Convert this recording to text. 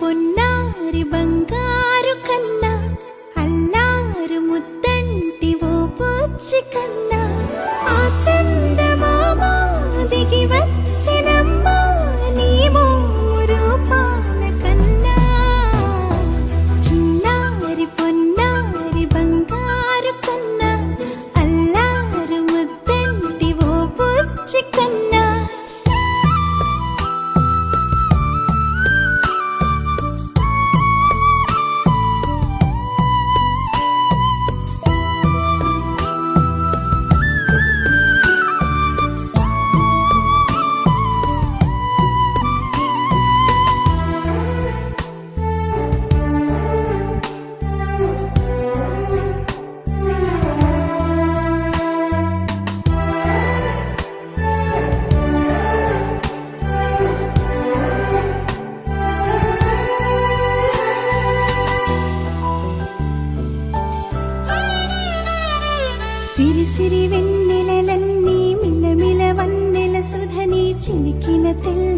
పొన్నారి బంగారు కన్నా అల్లారు ముద్దంటి ఓ బుజ్జి కన్నా ఆ చందమామ దిగి వచ్చినమ్మా నీ మోరు పాల కన్నా చిన్నారి పొన్నారి బంగారు కన్నా అల్లారు ముద్దంటి ఓ బుజ్జి కన్నా. సిరి సిరి వెన్నెలలన్నీ మిలమిల వన్నెల సుధని చిలికిన తెల్ల